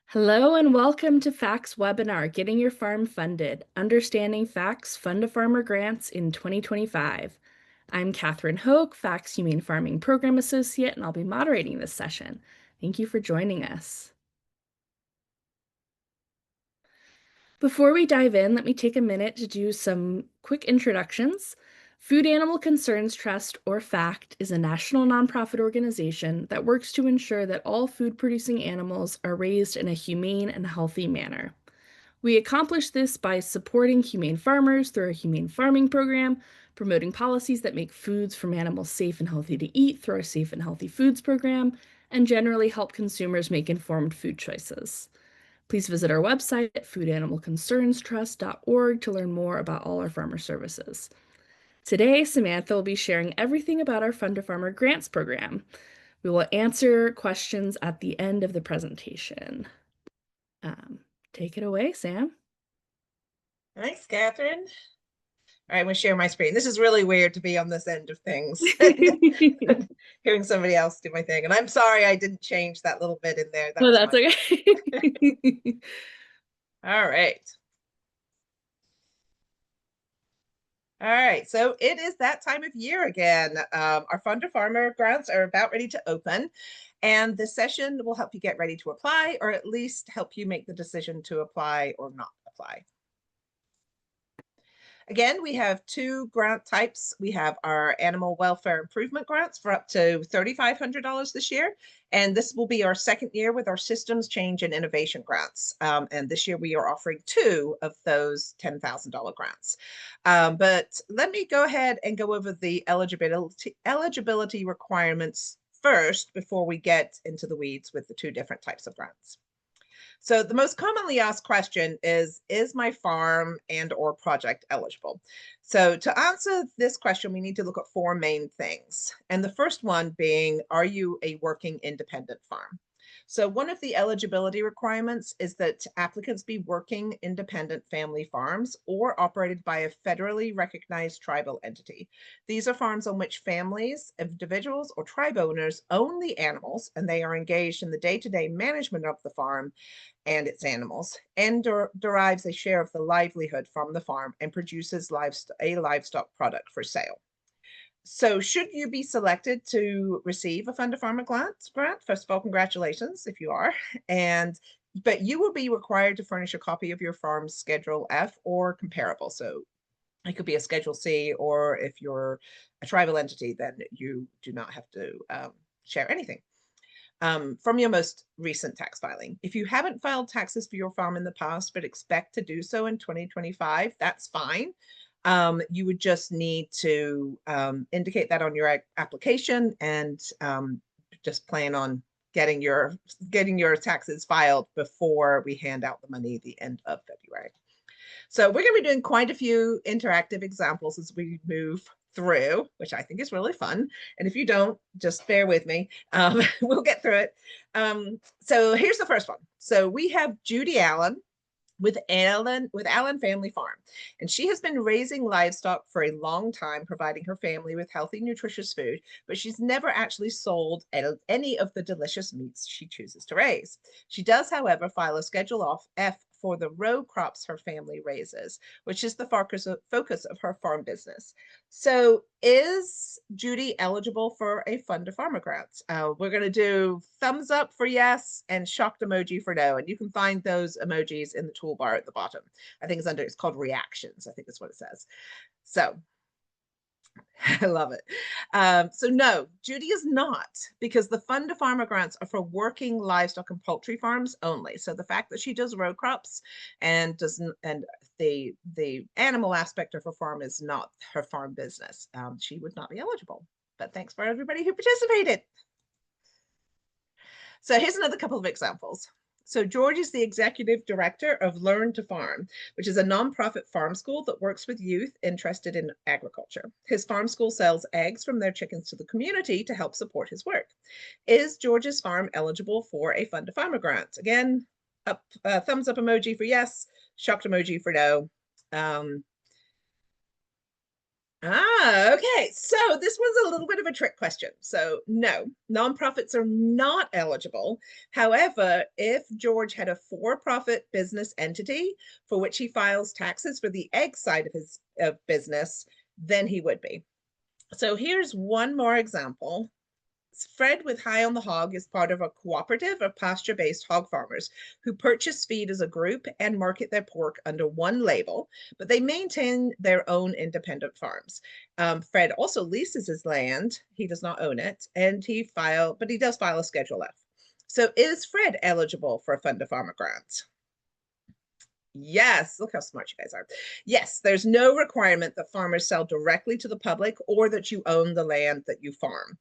Hello and welcome to FACTS webinar, Getting Your Farm Funded, Understanding FACTS Fund-to-Farmer Grants in 2025. I'm Catherine Hoke, FACTS Humane Farming Program Associate, and I'll be moderating this session. Thank you for joining us. Before we dive in, let me take a minute to do some quick introductions. Food Animal Concerns Trust, or FACT, is a national nonprofit organization that works to ensure that all food-producing animals are raised in a humane and healthy manner. We accomplish this by supporting humane farmers through our humane farming program, promoting policies that make foods from animals safe and healthy to eat through our Safe and Healthy Foods program, and generally help consumers make informed food choices. Please visit our website at foodanimalconcernstrust.org to learn more about all our farmer services. Today, Samantha will be sharing everything about our Fund to Farmer Grants program. We will answer questions at the end of the presentation. Take it away, Sam. Thanks, Catherine. All right, I'm going to share my screen. This is really weird to be on this end of things, hearing somebody else do my thing. And I'm sorry I didn't change that little bit in there. That No, was that's my okay. All right. All right, so it is that time of year again. Our Fund to Farmer grants are about ready to open, and this session will help you get ready to apply, or at least help you make the decision to apply or not apply. Again, we have two grant types. We have our animal welfare improvement grants for up to $3,500 this year. And this will be our second year with our systems change and innovation grants. And this year we are offering two of those $10,000 grants. But let me go ahead and go over the eligibility requirements first before we get into the weeds with the two different types of grants. So the most commonly asked question is my farm and or project eligible? So to answer this question, we need to look at four main things. And the first one being, are you a working independent farm? So one of the eligibility requirements is that applicants be working independent family farms or operated by a federally recognized tribal entity. These are farms on which families, individuals, or tribe owners own the animals, and they are engaged in the day-to-day management of the farm and its animals, and derives a share of the livelihood from the farm and produces a livestock product for sale. So should you be selected to receive a Fund to Farmer grant, first of all, congratulations if you are. But you will be required to furnish a copy of your farm's Schedule F or comparable. So it could be a Schedule C, or if you're a tribal entity, then you do not have to share anything. From your most recent tax filing. If you haven't filed taxes for your farm in the past, but expect to do so in 2025, that's fine. You would just need to indicate that on your application, and just plan on getting your taxes filed before we hand out the money at the end of February. So we're going to be doing quite a few interactive examples as we move through, which I think is really fun. And if you don't, just bear with me. We'll get through it. So here's the first one. So we have Judy Allen with Allen Family Farm. And she has been raising livestock for a long time, providing her family with healthy, nutritious food, but she's never actually sold any of the delicious meats she chooses to raise. She does, however, file a Schedule F for the row crops her family raises, which is the focus of her farm business. So is Judy eligible for a Fund to Farmer grant? We're going to do thumbs up for yes and shocked emoji for no. And you can find those emojis in the toolbar at the bottom. I think it's called reactions. I think that's what it says. So I love it. So no, Judy is not, because the Fund to Farmer grants are for working livestock and poultry farms only. So the fact that she does row crops and the animal aspect of her farm is not her farm business, she would not be eligible. But thanks for everybody who participated. So here's another couple of examples. So George is the executive director of Learn to Farm, which is a nonprofit farm school that works with youth interested in agriculture. His farm school sells eggs from their chickens to the community to help support his work. Is George's farm eligible for a Fund to Farmer grant? Again, thumbs up emoji for yes, shocked emoji for no. Okay. So this one's a little bit of a trick question. So no, nonprofits are not eligible. However, if George had a for-profit business entity for which he files taxes for the egg side of his business, then he would be. So here's one more example. Fred with High on the Hog is part of a cooperative of pasture-based hog farmers who purchase feed as a group and market their pork under one label, but they maintain their own independent farms. Fred also leases his land. He does not own it, and he does file a Schedule F. So is Fred eligible for a Fund a Farmer grant? Yes, look how smart you guys are. Yes, there's no requirement that farmers sell directly to the public or that you own the land that you farm.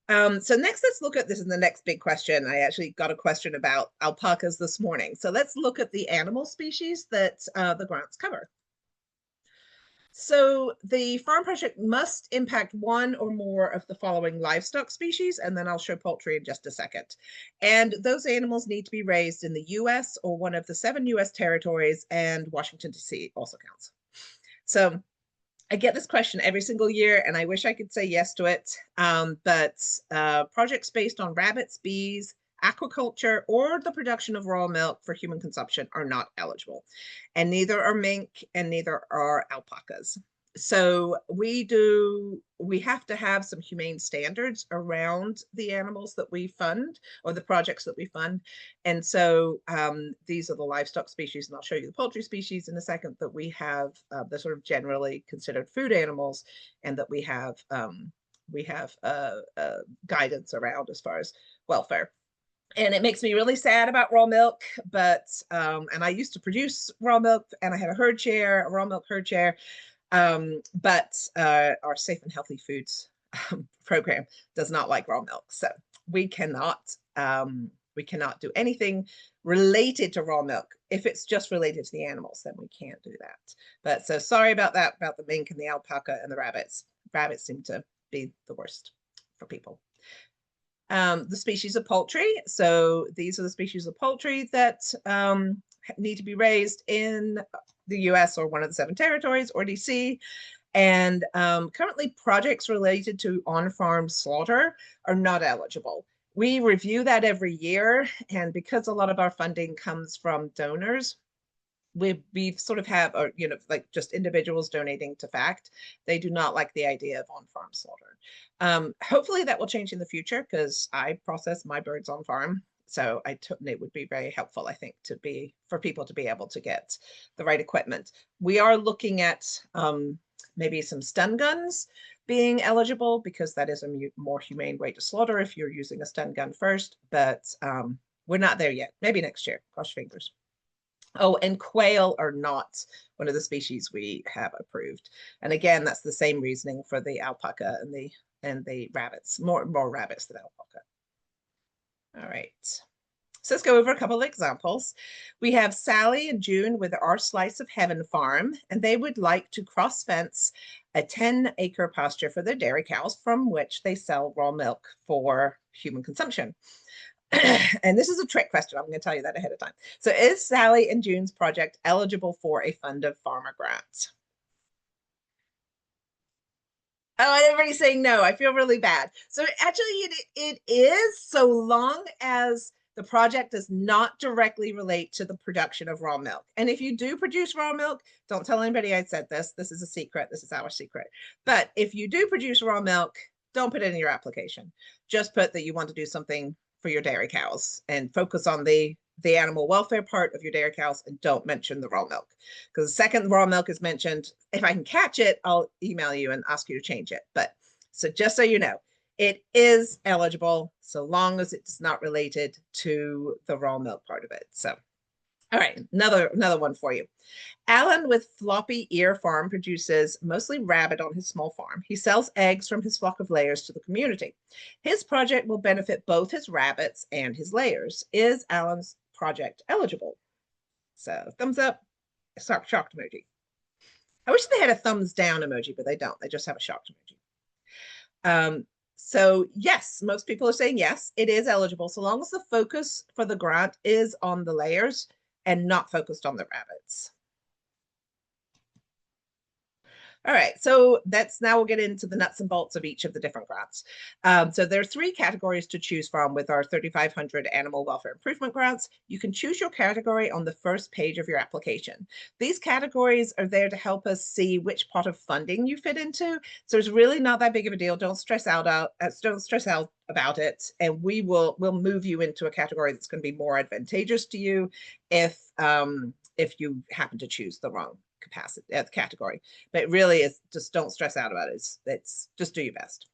So next, let's look at this in the next big question. I actually got a question about alpacas this morning. So let's look at the animal species that the grants cover. So the farm project must impact one or more of the following livestock species, and then I'll show poultry in just a second. And those animals need to be raised in the US or one of the 7 US territories, and Washington, D.C. also counts. So I get this question every single year, and I wish I could say yes to it. But projects based on rabbits, bees, aquaculture, or the production of raw milk for human consumption are not eligible. And neither are mink and neither are alpacas. So we have to have some humane standards around the animals that we fund or the projects that we fund. And so these are the livestock species, and I'll show you the poultry species in a second, that we have the sort of generally considered food animals, and that we have guidance around as far as welfare. And it makes me really sad about raw milk, but and I used to produce raw milk, and I had a herd share, a raw milk herd share, but our Safe and Healthy Foods program does not like raw milk, so we cannot do anything related to raw milk. If it's just related to the animals, then we can't do that. But so sorry about that, about the mink and the alpaca and the rabbits. Rabbits seem to be the worst for people. The species of poultry. So these are the species of poultry that need to be raised in the US or one of the 7 territories or DC. And currently projects related to on-farm slaughter are not eligible. We review that every year, and because a lot of our funding comes from donors, we sort of have, or like just individuals donating to FACT, they do not like the idea of on-farm slaughter. Hopefully that will change in the future, because I process my birds on farm. So it would be very helpful, I think, for people to be able to get the right equipment. We are looking at maybe some stun guns being eligible, because that is a more humane way to slaughter if you're using a stun gun first, but we're not there yet. Maybe next year, cross fingers. Oh, and quail are not one of the species we have approved. And again, that's the same reasoning for the alpaca and the rabbits, more rabbits than alpaca. All right. So let's go over a couple of examples. We have Sally and June with our Slice of Heaven farm, and they would like to cross fence a 10-acre pasture for their dairy cows, from which they sell raw milk for human consumption. And this is a trick question. I'm going to tell you that ahead of time. So is Sally and June's project eligible for a Fund a Farmer grant? Oh, everybody's saying no. I feel really bad. So actually it is, so long as the project does not directly relate to the production of raw milk. And if you do produce raw milk, don't tell anybody I said this. This is a secret. This is our secret. But if you do produce raw milk, don't put it in your application. Just put that you want to do something for your dairy cows and focus on the animal welfare part of your dairy cows, and don't mention the raw milk. Because the second the raw milk is mentioned, if I can catch it, I'll email you and ask you to change it. But so just so you know, it is eligible so long as it's not related to the raw milk part of it. So, all right, another one for you. Alan with Floppy Ear Farm produces mostly rabbit on his small farm. He sells eggs from his flock of layers to the community. His project will benefit both his rabbits and his layers. Is Alan's project eligible? So thumbs up, shocked emoji. I wish they had a thumbs down emoji, but they don't. They just have a shocked emoji. So yes, most people are saying yes, it is eligible, so long as the focus for the grant is on the layers and not focused on the rabbits. All right, so now we'll get into the nuts and bolts of each of the different grants. So there are 3 categories to choose from with our 3,500 animal welfare improvement grants. You can choose your category on the first page of your application. These categories are there to help us see which pot of funding you fit into. So it's really not that big of a deal. Don't stress out about it, and we'll move you into a category that's going to be more advantageous to you if you happen to choose the wrong category. But really, it's just don't stress out about it. It's just do your best.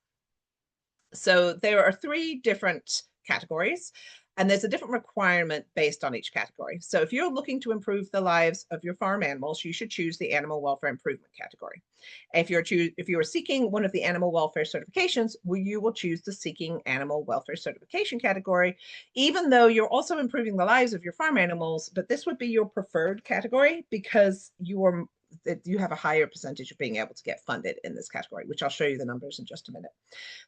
So there are 3 different categories, and there's a different requirement based on each category. So if you're looking to improve the lives of your farm animals, you should choose the animal welfare improvement category. If you're seeking one of the animal welfare certifications, you will choose the seeking animal welfare certification category, even though you're also improving the lives of your farm animals. But this would be your preferred category because you have a higher percentage of being able to get funded in this category, which I'll show you the numbers in just a minute.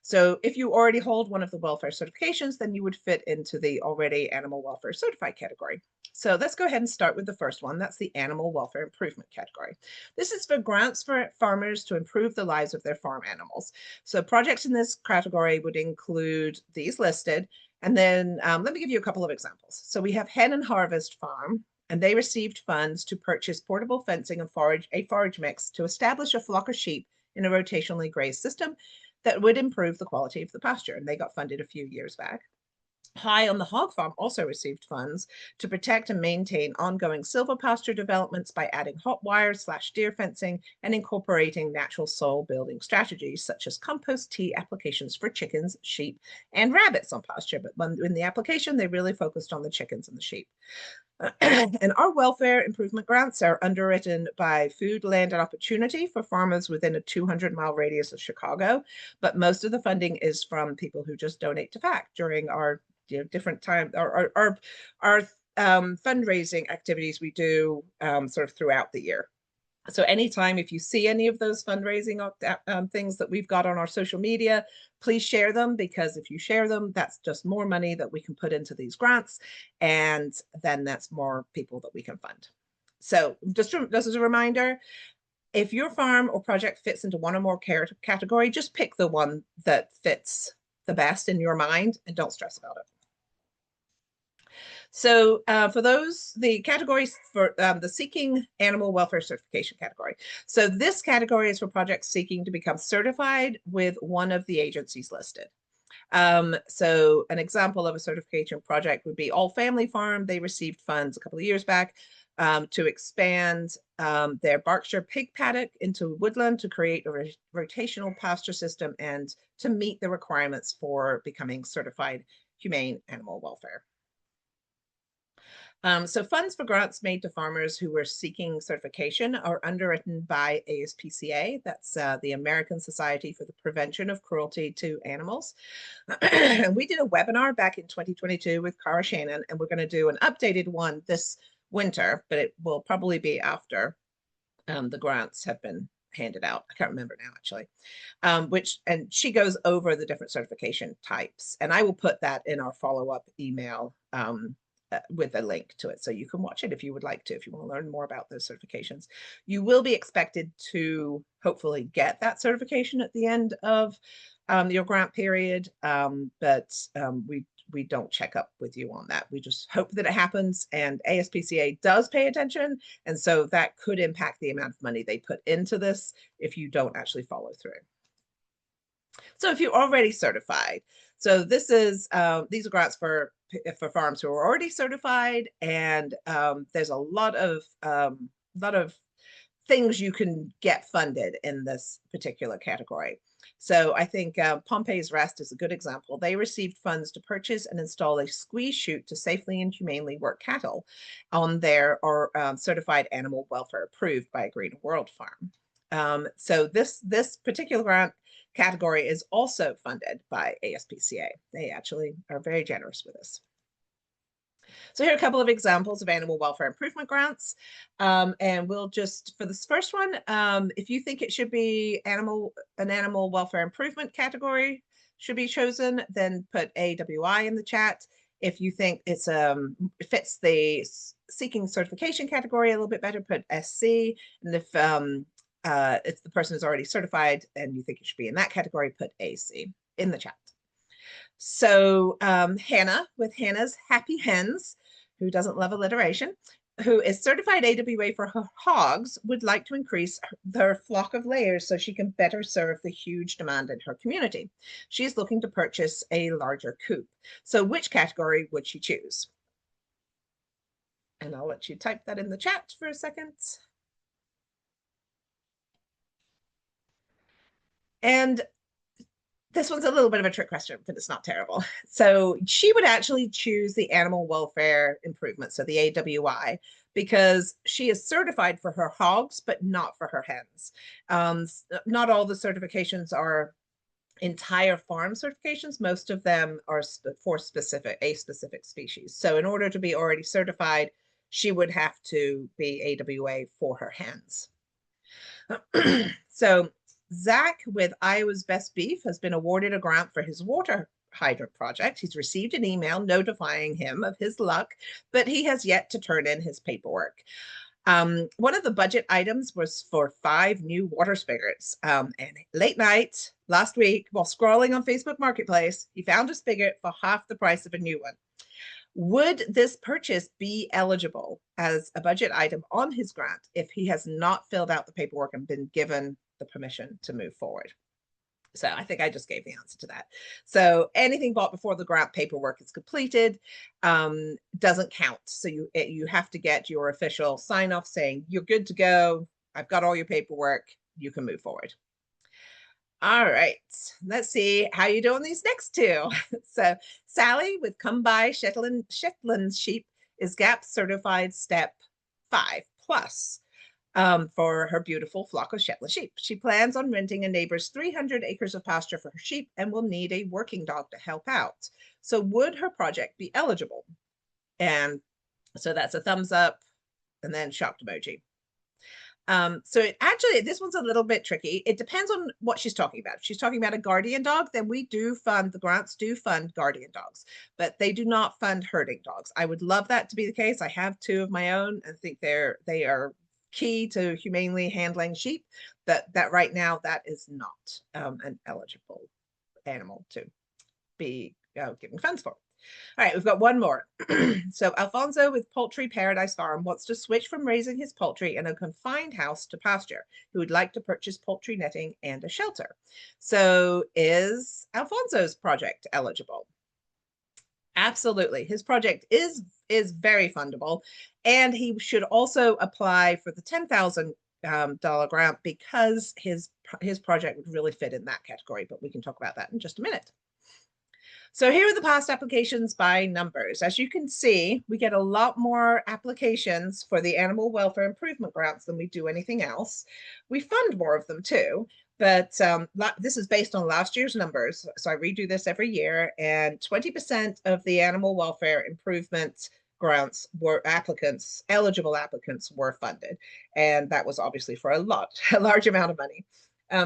So if you already hold one of the welfare certifications, then you would fit into the already animal welfare certified category. So let's go ahead and start with the first one. That's the animal welfare improvement category. This is for grants for farmers to improve the lives of their farm animals. So projects in this category would include these listed. And then let me give you a couple of examples. So we have Hen and Harvest Farm, and they received funds to purchase portable fencing and a forage mix to establish a flock of sheep in a rotationally grazed system that would improve the quality of the pasture. And they got funded a few years back. High on the Hog Farm also received funds to protect and maintain ongoing silvopasture developments by adding hot wire/deer fencing and incorporating natural soil building strategies such as compost tea applications for chickens, sheep, and rabbits on pasture. But in the application, they really focused on the chickens and the sheep. And our welfare improvement grants are underwritten by Food, Land, and Opportunity for farmers within a 200-mile radius of Chicago. But most of the funding is from people who just donate to FACT during our different time, our fundraising activities we do sort of throughout the year. So anytime if you see any of those fundraising things that we've got on our social media, please share them, because if you share them, that's just more money that we can put into these grants, and then that's more people that we can fund. So just as a reminder, if your farm or project fits into one or more category, just pick the one that fits the best in your mind and don't stress about it. So for those, the categories for the seeking animal welfare certification category. So this category is for projects seeking to become certified with one of the agencies listed. So an example of a certification project would be All Family Farm. They received funds a couple of years back to expand their Berkshire pig paddock into woodland to create a rotational pasture system and to meet the requirements for becoming certified humane animal welfare. So funds for grants made to farmers who were seeking certification are underwritten by ASPCA. That's the American Society for the Prevention of Cruelty to Animals. And we did a webinar back in 2022 with Cara Shannon, and we're going to do an updated one this winter, but it will probably be after the grants have been handed out. I can't remember now, actually. And she goes over the different certification types, and I will put that in our follow-up email with a link to it, so you can watch it if you would like to, if you want to learn more about those certifications. You will be expected to hopefully get that certification at the end of your grant period, but we don't check up with you on that. We just hope that it happens, and ASPCA does pay attention, and so that could impact the amount of money they put into this if you don't actually follow through. So if you're already certified, so this is these are grants for farms who are already certified, and there's a lot of things you can get funded in this particular category. So I think Pompey's Rest is a good example. They received funds to purchase and install a squeeze chute to safely and humanely work cattle on their certified animal welfare approved by a Green World Farm. So this particular grant category is also funded by ASPCA. They actually are very generous with us. So here are a couple of examples of animal welfare improvement grants. And we'll just, for this first one, if you think it should be an animal welfare improvement category should be chosen, then put AWI in the chat. If you think it fits the seeking certification category a little bit better, put SC. And if if the person is already certified and you think you should be in that category, put AC in the chat. So Hannah with Hannah's Happy Hens, who doesn't love alliteration, who is certified AWA for her hogs, would like to increase their flock of layers so she can better serve the huge demand in her community. She is looking to purchase a larger coop. So which category would she choose? And I'll let you type that in the chat for a second. And this one's a little bit of a trick question, but it's not terrible. So she would actually choose the animal welfare improvement, so the AWI, because she is certified for her hogs, but not for her hens. Not all the certifications are entire farm certifications. Most of them are for a specific species. So in order to be already certified, she would have to be AWA for her hens. So Zach with Iowa's Best Beef has been awarded a grant for his water hydrant project. He's received an email notifying him of his luck, but he has yet to turn in his paperwork. One of the budget items was for 5 new water spigots. And late night last week, while scrolling on Facebook Marketplace, he found a spigot for half the price of a new one. Would this purchase be eligible as a budget item on his grant if he has not filled out the paperwork and been given the permission to move forward? So I think I just gave the answer to that. So anything bought before the grant paperwork is completed doesn't count. So you have to get your official sign off saying you're good to go. I've got all your paperwork. You can move forward. All right, let's see how you do on these next two. So Sally with Come By Shetland Sheep is GAP certified step 5 plus for her beautiful flock of Shetland sheep. She plans on renting a neighbor's 300 acres of pasture for her sheep and will need a working dog to help out. So would her project be eligible? And so that's a thumbs up and then shocked emoji. So actually, this one's a little bit tricky. It depends on what she's talking about. If she's talking about a guardian dog, then we do fund, the grants do fund guardian dogs, but they do not fund herding dogs. I would love that to be the case. I have 2 of my own and think they are key to humanely handling sheep, but that right now that is not an eligible animal to be given funds for. All right, we've got one more. So Alfonso with Poultry Paradise Farm wants to switch from raising his poultry in a confined house to pasture. He would like to purchase poultry netting and a shelter. So is Alfonso's project eligible? Absolutely. His project is very fundable, and he should also apply for the $10,000 grant because his project would really fit in that category, but we can talk about that in just a minute. So here are the past applications by numbers. As you can see, we get a lot more applications for the animal welfare improvement grants than we do anything else. We fund more of them too, but this is based on last year's numbers. So I redo this every year, and 20% of the animal welfare improvement grants were eligible applicants were funded. And that was obviously for a large amount of money.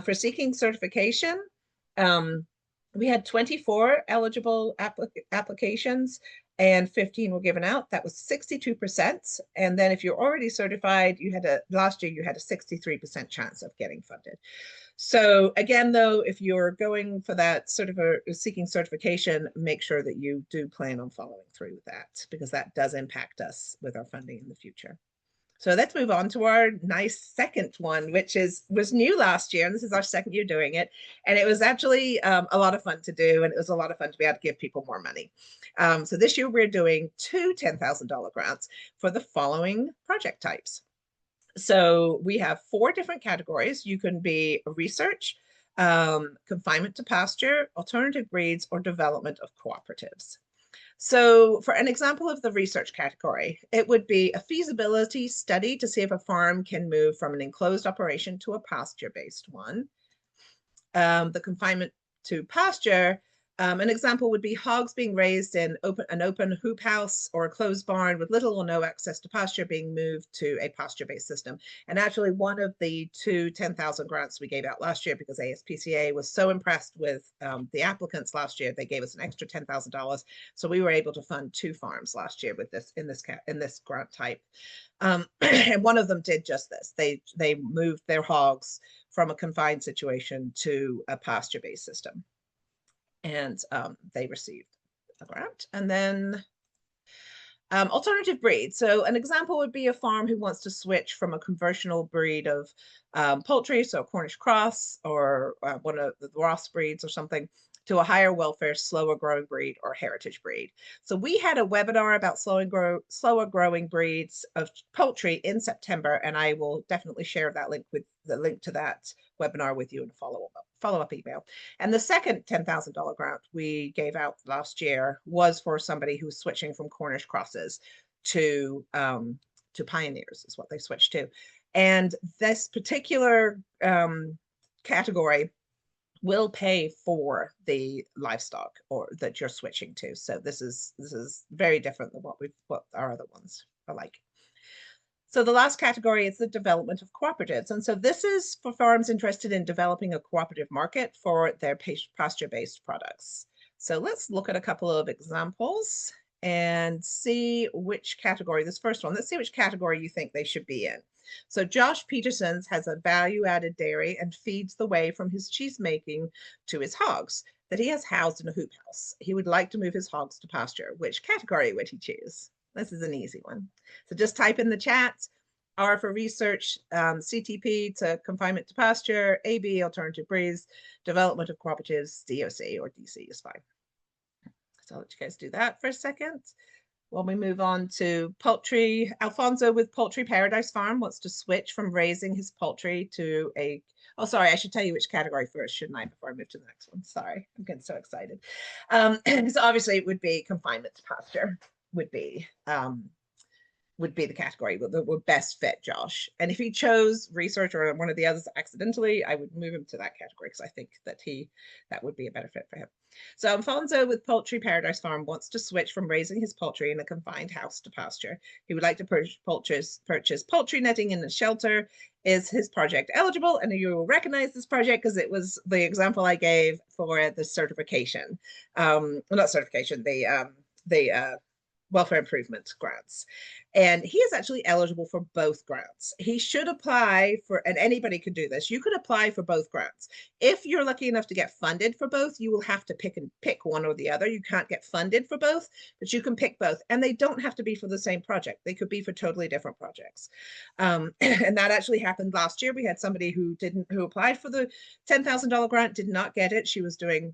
For seeking certification, we had 24 eligible applications and 15 were given out. That was 62%. And then if you're already certified, last year you had a 63% chance of getting funded. So again, though, if you're going for that sort of seeking certification, make sure that you do plan on following through with that, because that does impact us with our funding in the future. So let's move on to our nice second one, which was new last year. And this is our second year doing it. And it was actually a lot of fun to do. And it was a lot of fun to be able to give people more money. So this year we're doing 2 $10,000 grants for the following project types. So we have 4 different categories. You can be research, confinement to pasture, alternative breeds, or development of cooperatives. So for an example of the research category, it would be a feasibility study to see if a farm can move from an enclosed operation to a pasture-based one. The confinement to pasture, An example would be hogs being raised in an open hoop house or a closed barn with little or no access to pasture being moved to a pasture-based system. And actually, one of the two 10,000 grants we gave out last year, because ASPCA was so impressed with the applicants last year, they gave us an extra $10,000. So we were able to fund 2 farms last year with this in this grant type. And one of them did just this. They moved their hogs from a confined situation to a pasture-based system. And they received a grant. And then alternative breed. So an example would be a farm who wants to switch from a conventional breed of poultry, so Cornish cross or one of the Ross breeds or something, to a higher welfare, slower growing breed or heritage breed. So we had a webinar about slower growing breeds of poultry in September, and I will definitely share that link to that webinar with you in a follow-up email. And the second $10,000 grant we gave out last year was for somebody who's switching from Cornish crosses to pioneers, is what they switched to. And this particular category will pay for the livestock or that you're switching to. So this is very different than what our other ones are like. So the last category is the development of cooperatives. And so this is for farms interested in developing a cooperative market for their pasture-based products. So let's look at a couple of examples and see which category, this first one, let's see which category you think they should be in. So Josh Peterson's has a value-added dairy and feeds the way from his cheese making to his hogs that he has housed in a hoop house. He would like to move his hogs to pasture. Which category would he choose? This is an easy one. So just type in the chat, R for research, CTP to confinement to pasture, AB alternative breeds, development of cooperatives, DOC or DC is fine. So I'll let you guys do that for a second. When we move on to poultry, Alfonso with Poultry Paradise Farm wants to switch from raising his poultry to a, oh, sorry, I should tell you which category first, shouldn't I, before I move to the next one? Sorry, I'm getting so excited. So obviously it would be confinement to pasture would be the category that would best fit Josh. And if he chose research or one of the others accidentally, I would move him to that category because I think that would be a better fit for him. So Alfonso with Poultry Paradise Farm wants to switch from raising his poultry in a confined house to pasture. He would like to purchase poultry netting in a shelter. Is his project eligible? And you will recognize this project because it was the example I gave for the certification. Well, not certification, the welfare improvement grants. And he is actually eligible for both grants. He should apply for, and anybody can do this, you could apply for both grants. If you're lucky enough to get funded for both, you will have to pick one or the other. You can't get funded for both, but you can pick both. And they don't have to be for the same project. They could be for totally different projects. And that actually happened last year. We had somebody who applied for the $10,000 grant, did not get it. She was doing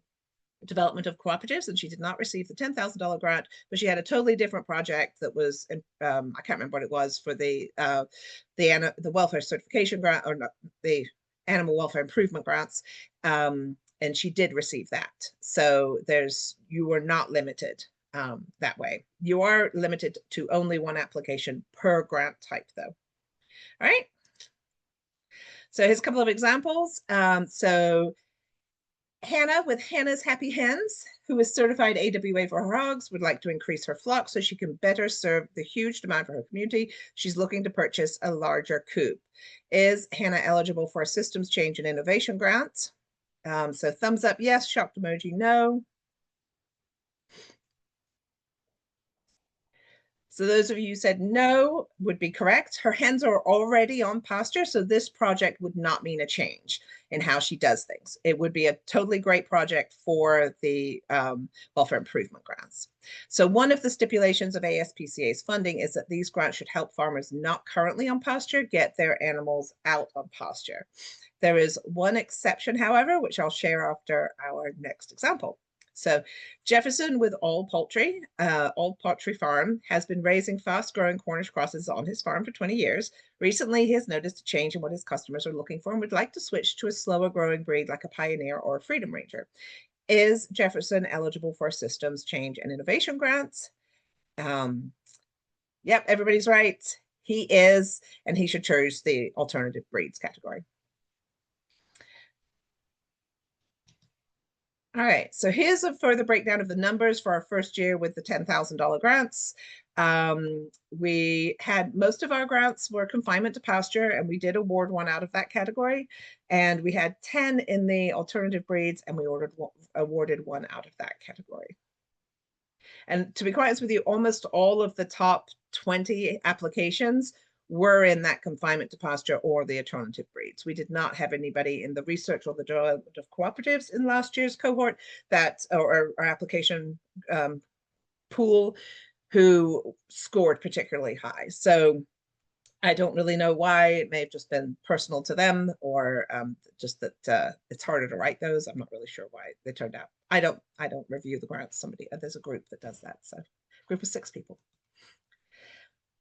development of cooperatives and she did not receive the $10,000 grant, but she had a totally different project that was I can't remember what it was for the welfare certification grant, or not, the animal welfare improvement grants, and she did receive that. So you are not limited that way. You are limited to only one application per grant type though. All right, so here's a couple of examples. So Hannah with Hannah's Happy Hens, who is certified AWA for her hogs, would like to increase her flock so she can better serve the huge demand for her community. She's looking to purchase a larger coop. Is Hannah eligible for a systems change and innovation grant? So thumbs up, yes. Shocked emoji, no. So those of you who said no would be correct. Her hens are already on pasture, so this project would not mean a change in how she does things. It would be a totally great project for the welfare improvement grants. So one of the stipulations of ASPCA's funding is that these grants should help farmers not currently on pasture get their animals out on pasture. There is one exception, however, which I'll share after our next example. So Jefferson with All Poultry Farm has been raising fast-growing Cornish crosses on his farm for 20 years. Recently, he has noticed a change in what his customers are looking for and would like to switch to a slower-growing breed like a Pioneer or a Freedom Ranger. Is Jefferson eligible for systems change and innovation grants? Yep, everybody's right. He is, and he should choose the alternative breeds category. All right, so here's a further breakdown of the numbers for our first year with the $10,000 grants. We had most of our grants were confinement to pasture, and we did award one out of that category. And we had 10 in the alternative breeds, and we awarded one out of that category. And to be quite honest with you, almost all of the top 20 applications were in that confinement to pasture or the alternative breeds. We did not have anybody in the research or the development of cooperatives in last year's cohort that, or our application pool, who scored particularly high. So I don't really know why. It may have just been personal to them, or just that it's harder to write those. I'm not really sure why they turned out. I don't review the grants. There's a group that does that. So group of 6 people.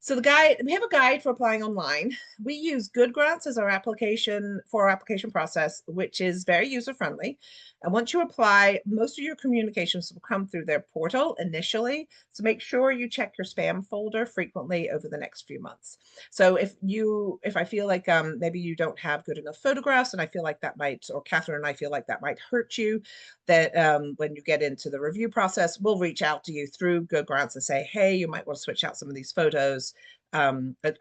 So we have a guide for applying online. We use Good Grants as our application for our application process, which is very user-friendly. And once you apply, most of your communications will come through their portal initially. So make sure you check your spam folder frequently over the next few months. So if I feel like maybe you don't have good enough photographs, and I feel like that might, or Catherine and I feel like that might hurt you, that when you get into the review process, we'll reach out to you through Good Grants and say, hey, you might want to switch out some of these photos. I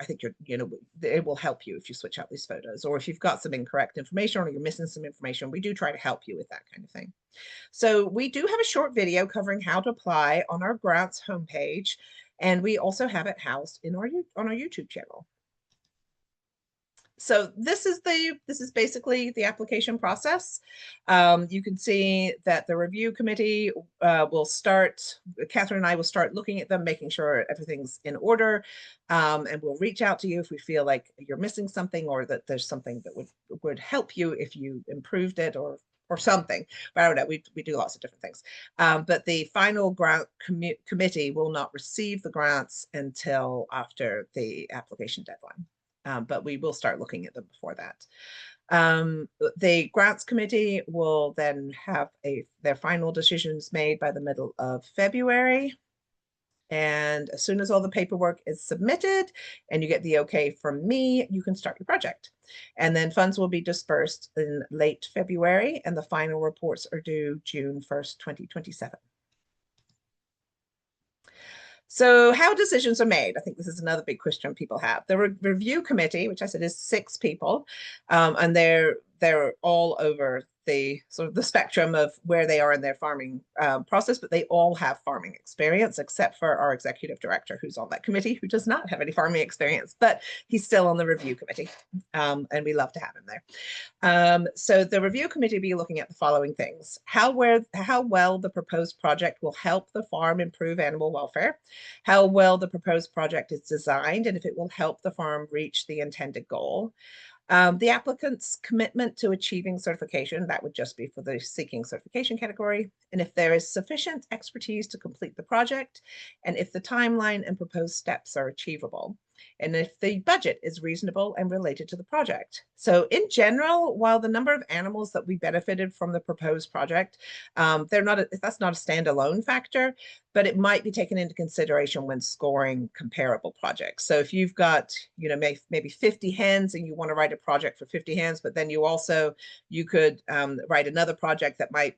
think it will help you if you switch out these photos, or if you've got some incorrect information or you're missing some information, we do try to help you with that kind of thing. So we do have a short video covering how to apply on our grants homepage, and we also have it housed on our YouTube channel. So this is basically the application process. You can see that the review committee will start, Catherine and I will start looking at them, making sure everything's in order, and we'll reach out to you if we feel like you're missing something, or that there's something that would help you if you improved it, or something. But I don't know, we do lots of different things. But the final grant committee will not receive the grants until after the application deadline. But we will start looking at them before that. The grants committee will then have their final decisions made by the middle of February. And as soon as all the paperwork is submitted and you get the okay from me, you can start your project. And then funds will be dispersed in late February, and the final reports are due June 1st, 2027. So how decisions are made? I think this is another big question people have. The review committee, which I said is 6 people, and they're all over the sort of the spectrum of where they are in their farming process, but they all have farming experience, except for our executive director, who's on that committee, who does not have any farming experience, but he's still on the review committee, and we love to have him there. So the review committee will be looking at the following things: how well the proposed project will help the farm improve animal welfare, how well the proposed project is designed, and if it will help the farm reach the intended goal. The applicant's commitment to achieving certification, that would just be for the seeking certification category, and if there is sufficient expertise to complete the project, and if the timeline and proposed steps are achievable, and if the budget is reasonable and related to the project. So in general, while the number of animals that we benefited from the proposed project, that's not a standalone factor, but it might be taken into consideration when scoring comparable projects. So if you've got, maybe 50 hens and you want to write a project for 50 hens, but then you could write another project that might,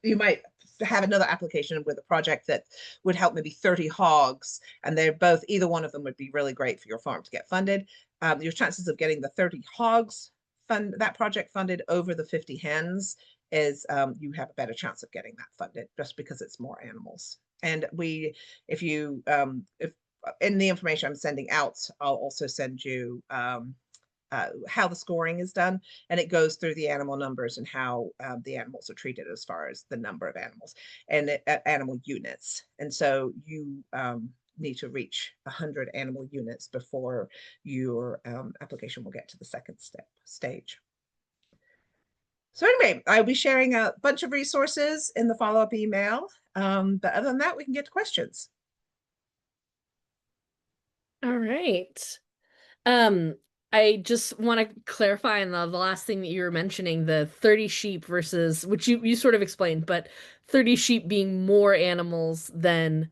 you might have another application with a project that would help maybe 30 hogs, and either one of them would be really great for your farm to get funded. Your chances of getting the 30 hogs that project funded over the 50 hens is you have a better chance of getting that funded, just because it's more animals. And if in the information I'm sending out, I'll also send you how the scoring is done, and it goes through the animal numbers and how the animals are treated as far as the number of animals and animal units. And so you need to reach 100 animal units before your application will get to the second stage. So anyway, I'll be sharing a bunch of resources in the follow-up email. But other than that, we can get to questions. All right. I just want to clarify on the last thing that you were mentioning, the 30 sheep versus, which you sort of explained, but 30 sheep being more animals than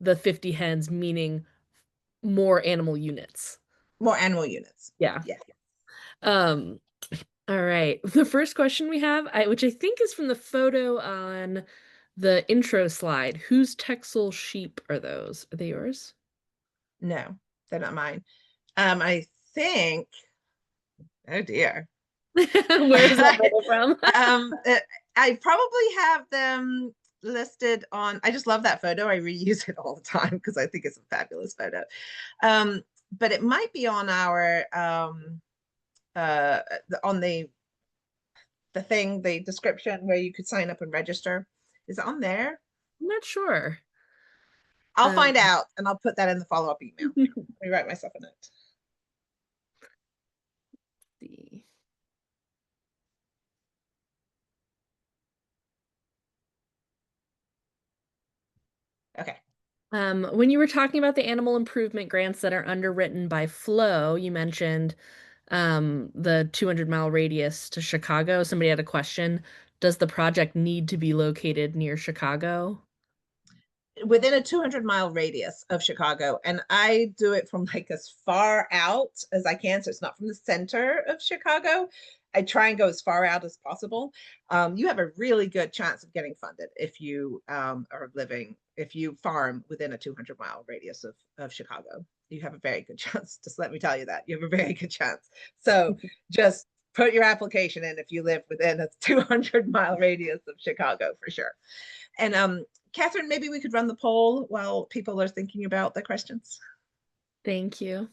the 50 hens, meaning more animal units. More animal units. Yeah. Yeah. Um, All right. The first question we have, which I think is from the photo on the intro slide. Whose Texel sheep are those? Are they yours? No, they're not mine. I think, oh dear. Where is that photo from? Uh, I probably have them listed on, I just love that photo. I reuse it all the time because I think it's a fabulous photo. But it might be on our uh on the thing, the description where you could sign up and register. Is it on there? I'm not sure. I'll Um, find out and I'll put that in the follow-up email. Here, let me write myself a note. see. Okay. When you were talking about the animal improvement grants that are underwritten by Flow, you mentioned the 200-mile radius to Chicago. Somebody had a question. Does the project need to be located near Chicago? Within a 200-mile radius of Chicago. And I do it from like as far out as I can. So it's not from the center of Chicago. I try and go as far out as possible. You have a really good chance of getting funded if you are living, if you farm within a 200-mile radius of Chicago. You have a very good chance. Just let me tell you that. You have a very good chance. So just put your application in if you live within a 200-mile radius of Chicago for sure. And Catherine, maybe we could run the poll while people are thinking about the questions. Thank you.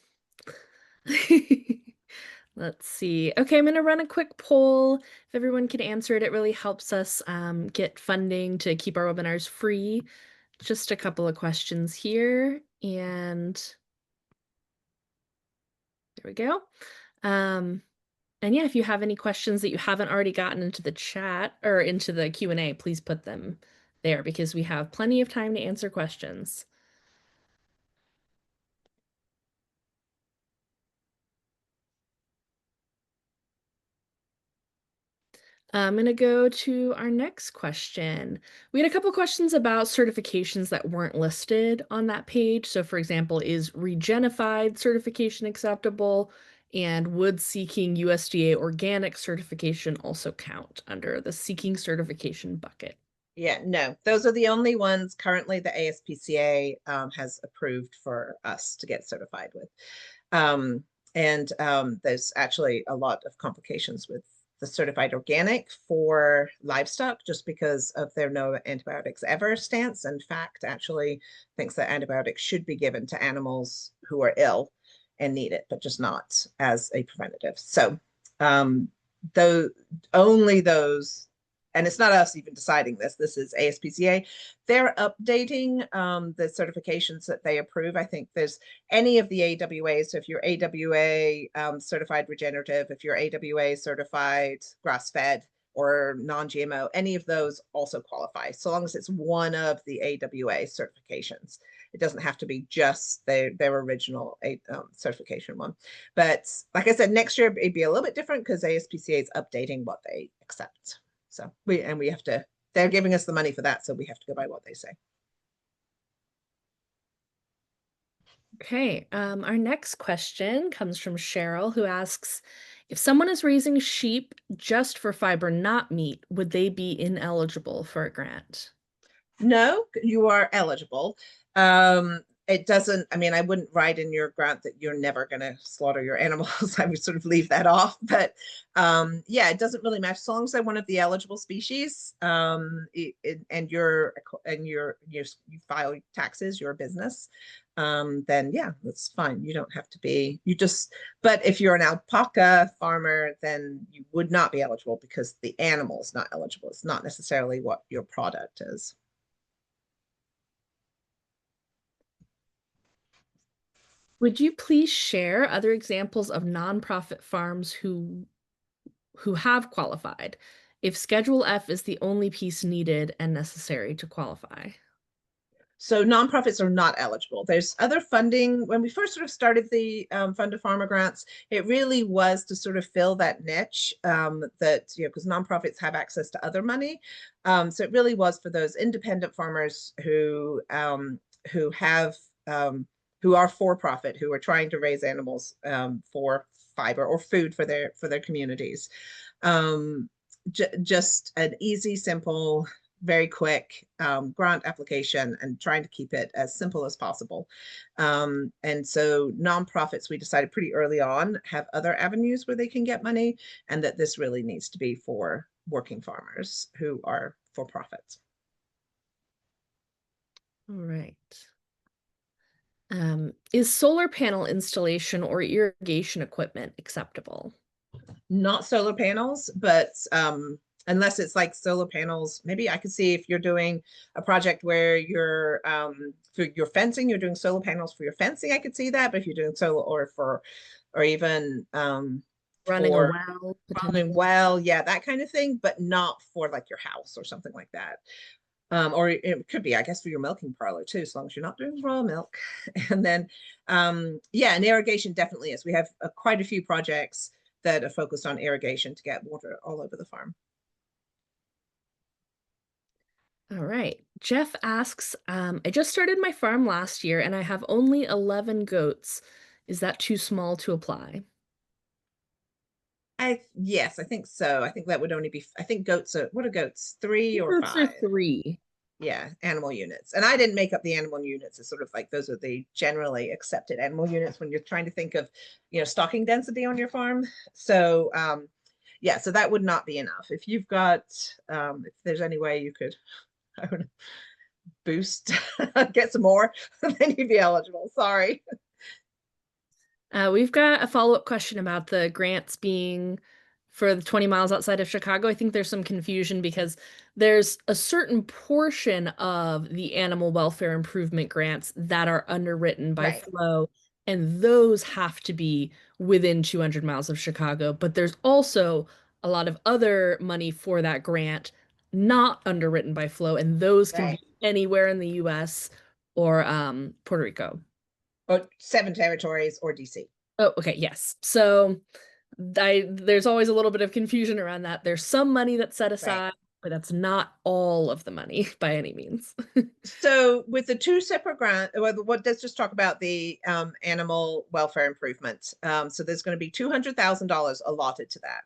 Let's see. Okay, I'm going to run a quick poll. If everyone can answer it, it really helps us get funding to keep our webinars free. Just a couple of questions here, and there we go. And yeah, if you have any questions that you haven't already gotten into the chat or into the Q&A, please put them there because we have plenty of time to answer questions. I'm going to go to our next question. We had a couple questions about certifications that weren't listed on that page. So, for example, is Regenified certification acceptable? And would seeking USDA organic certification also count under the seeking certification bucket? Yeah, no, those are the only ones currently the ASPCA has approved for us to get certified with. And there's actually a lot of complications with the certified organic for livestock just because of their no antibiotics ever stance. And FACT actually thinks that antibiotics should be given to animals who are ill and need it, but just not as a preventative. So though only those, and it's not us even deciding this, this is ASPCA. They're updating the certifications that they approve. I think there's any of the AWAs. So if you're AWA certified regenerative, if you're AWA certified grass-fed or non-GMO, any of those also qualify, so long as it's one of the AWA certifications. It doesn't have to be just their original certification one. But like I said, next year it'd be a little bit different because ASPCA is updating what they accept. So we have to, they're giving us the money for that, so we have to go by what they say. Okay, our next question comes from Cheryl, who asks, if someone is raising sheep just for fiber, not meat, would they be ineligible for a grant? No, you are eligible. It doesn't, I mean, I wouldn't write in your grant that you're never going to slaughter your animals. I would sort of leave that off. But yeah, it doesn't really matter. So long as they're one of the eligible species and you file taxes, your business, then yeah, that's fine. You don't have to be, you just, but if you're an alpaca farmer, then you would not be eligible because the animal is not eligible. It's not necessarily what your product is. Would you please share other examples of nonprofit farms who have qualified, if Schedule F is the only piece needed and necessary to qualify? So nonprofits are not eligible. There's other funding. When we first sort of started the Fund to Farmer grants, it really was to sort of fill that niche that, you know, because nonprofits have access to other money. So it really was for those independent farmers who have who are for profit, who are trying to raise animals for fiber or food for their communities. Um, just an easy, simple, very quick grant application, and trying to keep it as simple as possible. And so nonprofits, we decided pretty early on, have other avenues where they can get money, and that this really needs to be for working farmers who are for profit. All right. Is solar panel installation or irrigation equipment acceptable? Not solar panels, but unless it's like solar panels, maybe I could see if you're doing a project where you're for your fencing, you're doing solar panels for your fencing, I could see that. But if you're doing solar or even Running a for well, running potentially. well, yeah, that kind of thing, but not for like your house or something like that. Or it could be, I guess, for your milking parlor too, as long as you're not doing raw milk. And then, yeah, and irrigation definitely is. We have quite a few projects that are focused on irrigation to get water all over the farm. All right. Jeff asks, I just started my farm last year and I have only 11 goats. Is that too small to apply? Yes, I think so. I think that would only be, I think goats are, what are goats? Three or Goats are five? 3. Yeah, animal units. And I didn't make up the animal units. It's sort of like those are the generally accepted animal units when you're trying to think of, stocking density on your farm. So yeah, so that would not be enough. If you've got if there's any way you could, I don't know, boost, get some more, then you'd be eligible. Sorry. We've got a follow-up question about the grants being for the 20 miles outside of Chicago. I think there's some confusion because there's a certain portion of the animal welfare improvement grants that are underwritten by Right. Flow, and those have to be within 200 miles of Chicago. But there's also a lot of other money for that grant not underwritten by Flow, and those can be Right. anywhere in the US or Puerto Rico. Or 7 territories or DC. Oh, okay, yes. So there's always a little bit of confusion around that. There's some money that's set Right. aside, but that's not all of the money by any means. So with the two separate grants, well, let's just talk about the animal welfare improvements. So there's going to be $200,000 allotted to that.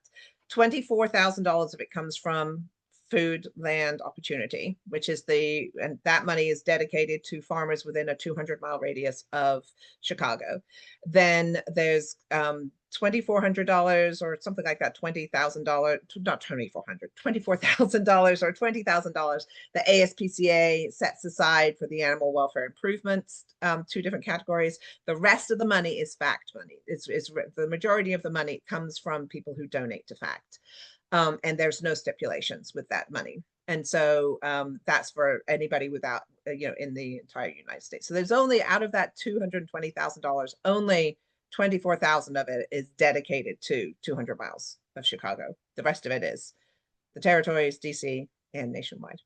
$24,000 of it comes from food land opportunity, which is and that money is dedicated to farmers within a 200-mile radius of Chicago. Then there's $2,400 or something like that, $20,000, not 2,400, $24,000 or $20,000 the ASPCA sets aside for the animal welfare improvements, 2 different categories. The rest of the money is FACT money. It's the majority of the money comes from people who donate to FACT. And there's no stipulations with that money. And so that's for anybody without, in the entire United States. So there's only out of that $220,000, only 24,000 of it is dedicated to 200 miles of Chicago. The rest of it is the territories, DC, and nationwide.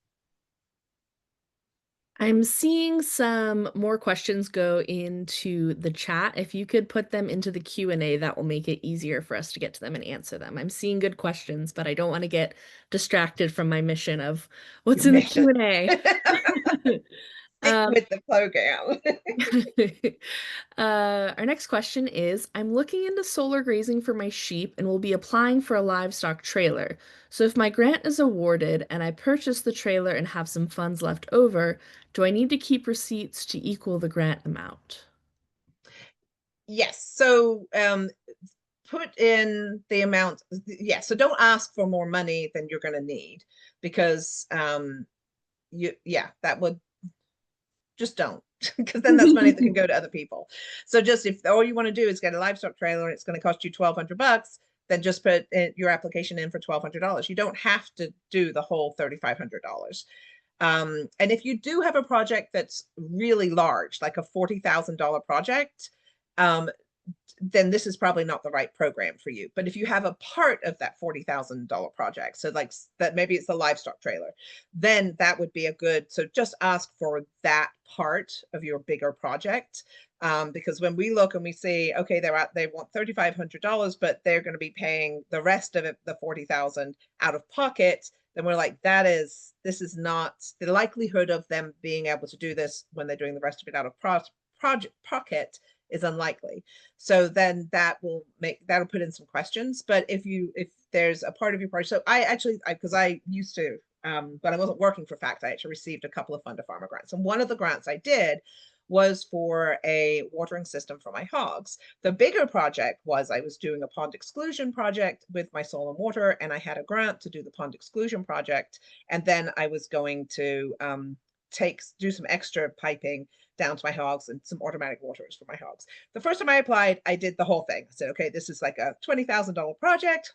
I'm seeing some more questions go into the chat. If you could put them into the Q&A, that will make it easier for us to get to them and answer them. I'm seeing good questions, but I don't want to get distracted from my mission of Your what's in the mission. Q&A. Stick with the program. Our next question is, I'm looking into solar grazing for my sheep and will be applying for a livestock trailer. So if my grant is awarded and I purchase the trailer and have some funds left over, do I need to keep receipts to equal the grant amount? Yes. So put in the amount. Yeah. So don't ask for more money than you're going to need, because yeah, that would just don't, because then that's money that can go to other people. So just if all you want to do is get a livestock trailer and it's going to cost you $1,200, then just put your application in for $1,200. You don't have to do the whole $3,500. And if you do have a project that's really large, like a $40,000 project, then this is probably not the right program for you. But if you have a part of that $40,000 project, so like that, maybe it's a livestock trailer, then that would be a good, so just ask for that part of your bigger project. Because when we look and we see, okay, they want $3,500, but they're going to be paying the rest of it, the 40,000 out of pocket, then we're like, this is not the likelihood of them being able to do this when they're doing the rest of it out of project pocket is unlikely. So then that'll put in some questions. But if there's a part of your project, so I actually, because I used to, but I wasn't working for FACT, I actually received a couple of Fund a Farmer grants. And one of the grants I did was for a watering system for my hogs. The bigger project was I was doing a pond exclusion project with my soil and water, and I had a grant to do the pond exclusion project. And then I was going to do some extra piping down to my hogs and some automatic waterers for my hogs. The first time I applied, I did the whole thing. I said, okay, this is like a $20,000 project.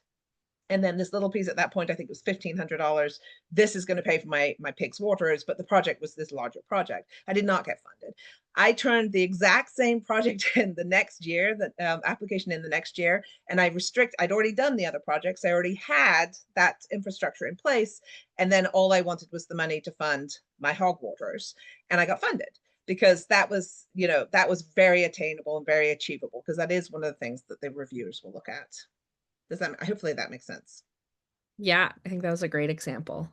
And then this little piece at that point, I think it was $1,500. This is going to pay for my pigs waterers, but the project was this larger project. I did not get funded. I turned the exact same project in the next year, the application in the next year, and I'd already done the other projects. I already had that infrastructure in place. And then all I wanted was the money to fund my hog waterers. And I got funded because that was very attainable and very achievable, because that is one of the things that the reviewers will look at. Hopefully that makes sense. Yeah, I think that was a great example.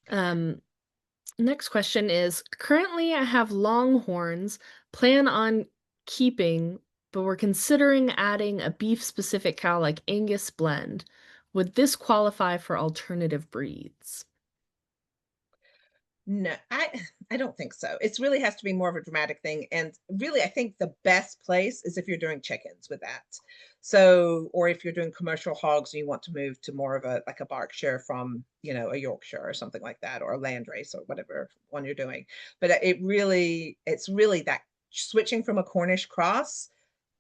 Um, Next question is, currently I have longhorns, plan on keeping, but we're considering adding a beef specific cow like Angus blend. Would this qualify for alternative breeds? No, I don't think so. It really has to be more of a dramatic thing. And really, I think the best place is if you're doing chickens with that. So, or if you're doing commercial hogs and you want to move to more of a like a Berkshire from, a Yorkshire or something like that, or a landrace or whatever one you're doing. But it's really that switching from a Cornish cross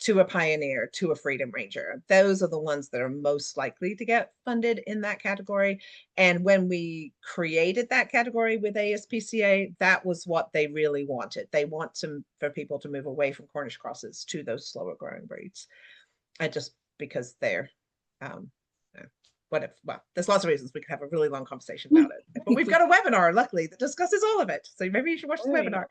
to a Pioneer to a Freedom Ranger. Those are the ones that are most likely to get funded in that category. And when we created that category with ASPCA, that was what they really wanted. They want for people to move away from Cornish crosses to those slower growing breeds. And just because they're, well, there's lots of reasons. We could have a really long conversation about it. But we've got a webinar, luckily, that discusses all of it. So maybe you should watch the webinar.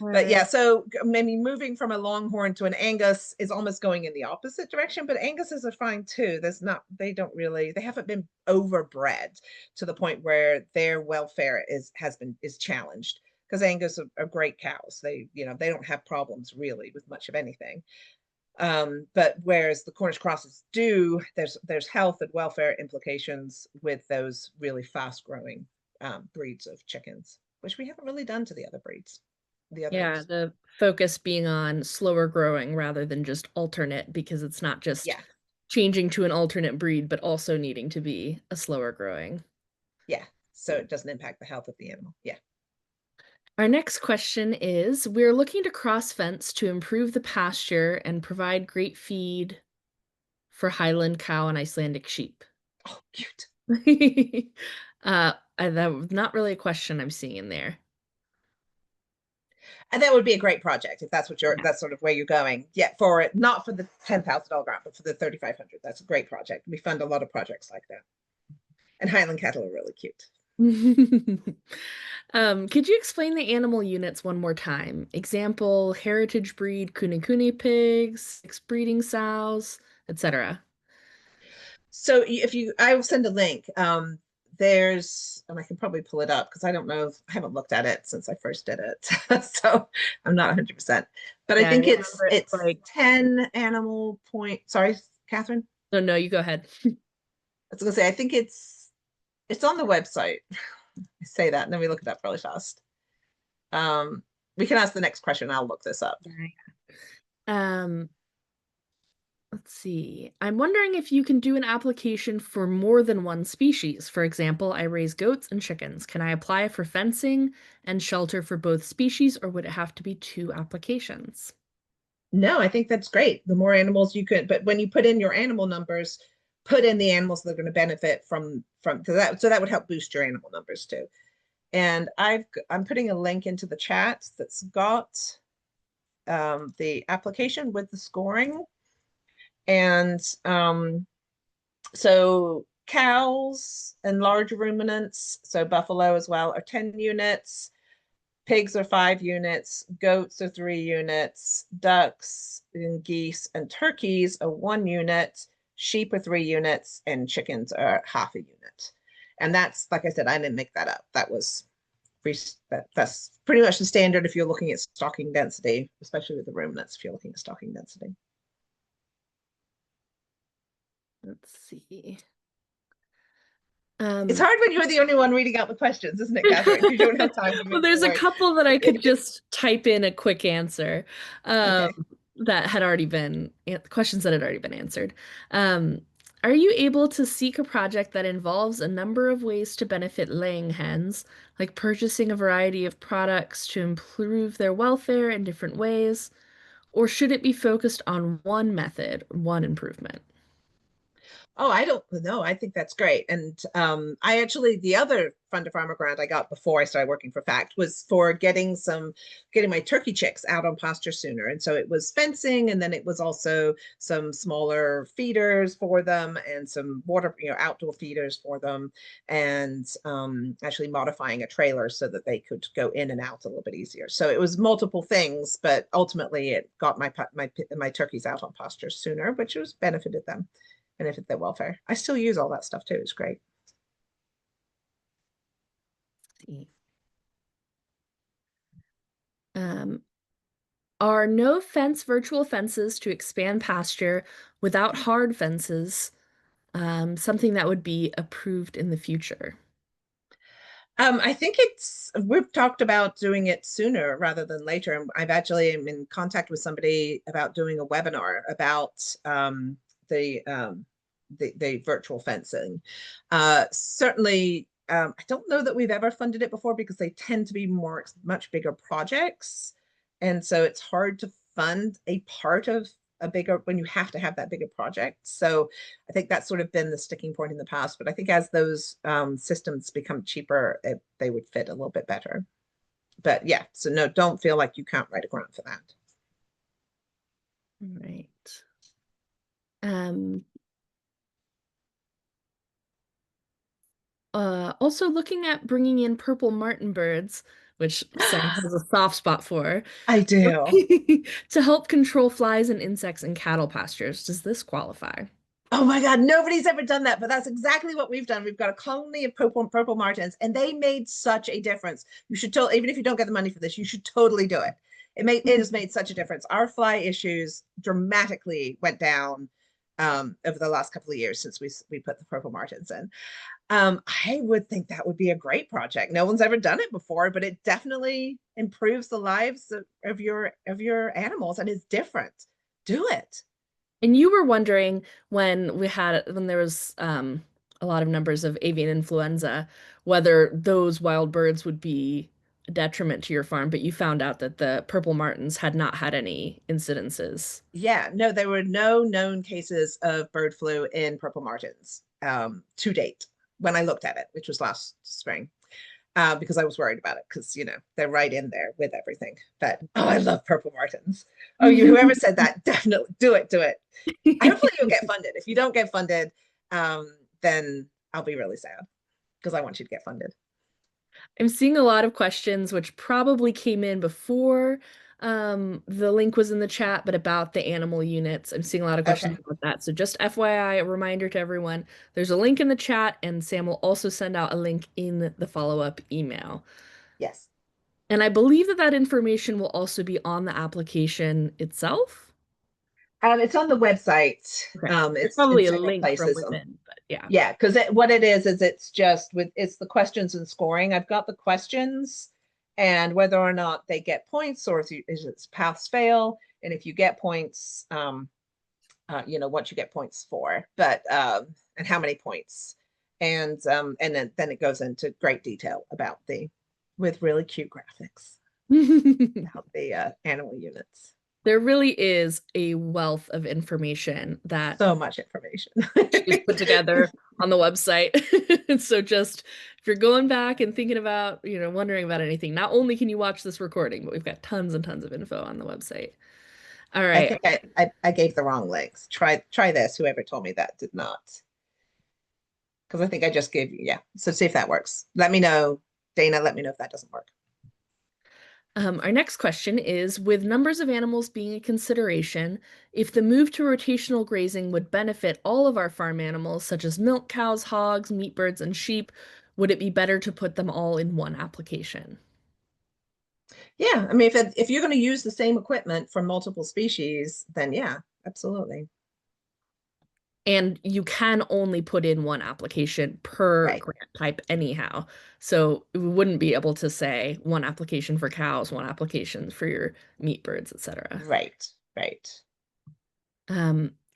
But yeah, so maybe moving from a longhorn to an Angus is almost going in the opposite direction, but Anguses are fine too. They haven't been overbred to the point where their welfare is challenged, because Angus are great cows. They don't have problems really with much of anything. But whereas the Cornish crosses do, there's health and welfare implications with those really fast growing breeds of chickens, which we haven't really done to the other breeds. Yeah, the focus being on slower growing rather than just alternate, because it's not just Yeah. changing to an alternate breed, but also needing to be a slower growing. Yeah. So it doesn't impact the health of the animal. Yeah. Our next question is, we're looking to cross fence to improve the pasture and provide great feed for Highland cow and Icelandic sheep. Oh, cute. That was not really a question I'm seeing in there. And that would be a great project if that's Yeah. that's sort of where you're going. Yeah, for it, not for the $10,000 grant, but for the 3,500. That's a great project. We fund a lot of projects like that. And Highland cattle are really cute. Could you explain the animal units one more time? Example, heritage breed Kunekune pigs, mixed breeding sows, etc. So I will send a link. And I can probably pull it up because I don't know, I haven't looked at it since I first did it. So I'm not 100%. But I Yeah, I think remember it's like 10 animal point. Sorry, Catherine. no, no, you go ahead. I was gonna say, I think it's on the website. I say that and then we look it up really fast. We can ask the next question. I'll look this up. Um, let's see. I'm wondering if you can do an application for more than one species. For example, I raise goats and chickens. Can I apply for fencing and shelter for both species, or would it have to be two applications? No, I think that's great. The more animals you could, but when you put in your animal numbers, put in the animals that are going to benefit from that. So that would help boost your animal numbers too. And I'm putting a link into the chat that's got the application with the scoring. And so cows and large ruminants, so buffalo as well, are 10 units. Pigs are 5 units, goats are 3 units, ducks and geese and turkeys are 1 unit, sheep are 3 units, and chickens are half a unit. And that's, like I said, I didn't make that up. That was That's pretty much the standard if you're looking at stocking density, especially with the ruminants, if you're looking at stocking density. Let's see. It's Um, hard when you're the only one reading out the questions, isn't it, Catherine? You don't have time to well, move there's a forward. couple that I could just type in a quick answer, Okay. that had already been questions that had already been answered. Um, are you able to seek a project that involves a number of ways to benefit laying hens, like purchasing a variety of products to improve their welfare in different ways, or should it be focused on one method, one improvement? Oh, I don't know. I think that's great. And I actually, the other Fund to Farmer grant I got before I started working for FACT was for getting my turkey chicks out on pasture sooner. And so it was fencing, and then it was also some smaller feeders for them and some water, outdoor feeders for them, and actually modifying a trailer so that they could go in and out a little bit easier. So it was multiple things, but ultimately it got my turkeys out on pasture sooner, which was benefited them, benefit their welfare. I still use all that stuff too. It's great. Um, are no fence virtual fences to expand pasture without hard fences, something that would be approved in the future? I think we've talked about doing it sooner rather than later. I've actually am in contact with somebody about doing a webinar about the, um, the virtual fencing. Certainly, I don't know that we've ever funded it before because they tend to be much bigger projects, and so it's hard to fund a part of a bigger when you have to have that bigger project. So I think that's sort of been the sticking point in the past. But I think as those systems become cheaper, they would fit a little bit better. But yeah, so no, don't feel like you can't write a grant for that. Right. Um, also looking at bringing in purple martin birds, which Sam has a soft spot for, I do. to help control flies and insects in cattle pastures. Does this qualify? Oh my God, nobody's ever done that, but that's exactly what we've done. We've got a colony of purple martins, and they made such a difference. You should totally, even if you don't get the money for this, you should totally do it. It has made such a difference. Our fly issues dramatically went down over the last couple of years since we put the purple martins in. I would think that would be a great project. No one's ever done it before, but it definitely improves the lives of your animals and is different. Do it. And you were wondering when there was a lot of numbers of avian influenza, whether those wild birds would be a detriment to your farm, but you found out that the purple martins had not had any incidences. Yeah, no, there were no known cases of bird flu in purple martins to date when I looked at it, which was last spring, because I was worried about it because, they're right in there with everything. But oh, I love purple martins. Oh, whoever said that, definitely do it, do it. Hopefully you'll get funded. If you don't get funded, then I'll be really sad because I want you to get funded. I'm seeing a lot of questions which probably came in before the link was in the chat, but about the animal units. I'm seeing a lot of questions Okay. about that. So just FYI, a reminder to everyone, there's a link in the chat, and Sam will also send out a link in the follow-up email. Yes. And I believe that that information will also be on the application itself. It's on the website. Okay. There's It's in probably a several link from places. within, but yeah. Yeah, because what it is it's just it's the questions and scoring. I've got the questions and whether or not they get points or is it's pass fail. And if you get points, what you get points for, but and how many points. And then it goes into great detail about with really cute graphics about the animal units. There really is a wealth of information that So much information. she's put together on the website. And so just if you're going back and thinking about, wondering about anything, not only can you watch this recording, but we've got tons and tons of info on the website. All I right. think I gave the wrong links. Try this. Whoever told me that did not. Because I think I just gave you, yeah. So see if that works. Let me know. Dana, let me know if that doesn't work. Our next question is, with numbers of animals being a consideration, if the move to rotational grazing would benefit all of our farm animals, such as milk cows, hogs, meat birds, and sheep, would it be better to put them all in one application? Yeah, I mean, if you're going to use the same equipment for multiple species, then yeah, absolutely. And you can only put in one application per Right, grant type anyhow. So we wouldn't be able to say one application for cows, one application for your meat birds, etc. right, right.